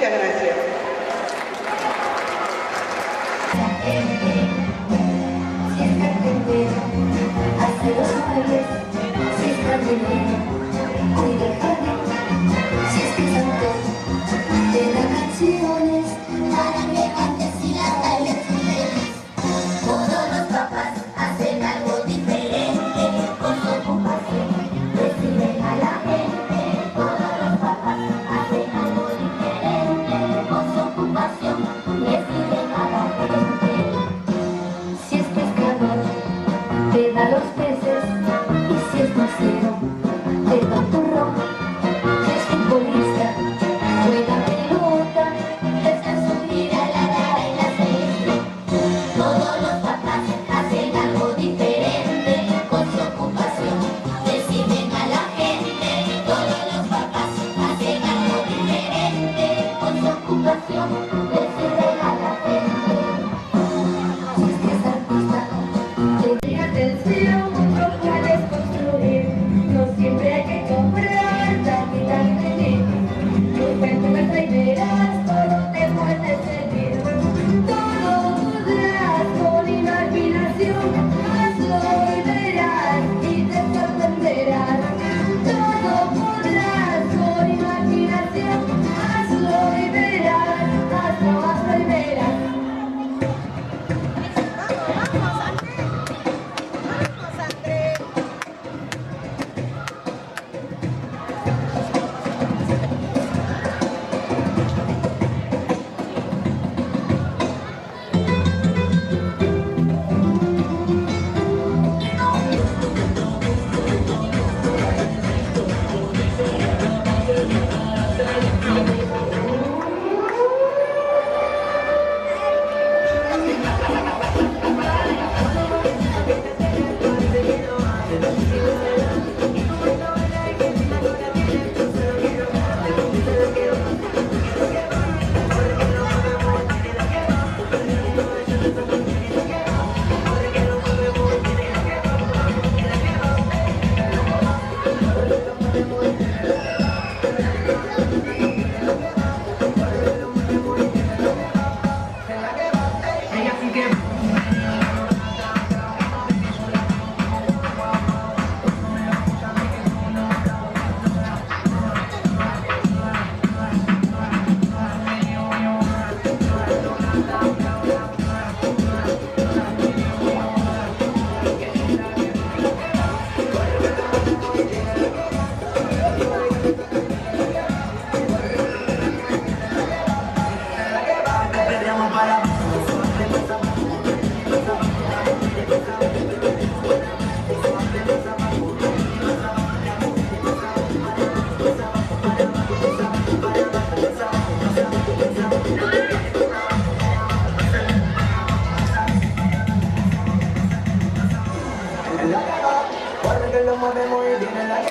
Muchas gracias. Hace los bailes, si está dinero, hoy déjame, si es que santo, te da canciones para que cantes y las bailes feliz. Todos los papás hacen algo diferente, con su ocupación reciben a la gente. Todos los papás hacen algo diferente, con su ocupación reciben a la gente. Si es pescador, te da los peces, y si es macero, te da un turrón. Si es futbolista, juega pelota, desde subir a la grada y la cesta. Todos los papás hacen algo diferente, con su ocupación reciben a la gente. Todos los papás hacen algo diferente, con su ocupación reciben a la gente. Si es que es artista, atención, mucho puedes construir, no siempre hay que comprar tapitas de mí. Tú cuéntame y verás, todo te puede servir. Todo podrás con imaginación, hazlo y verás y te sorprenderás. Todo podrás con imaginación, hazlo y verás, hazlo y verás. Porque lo movemos y viene la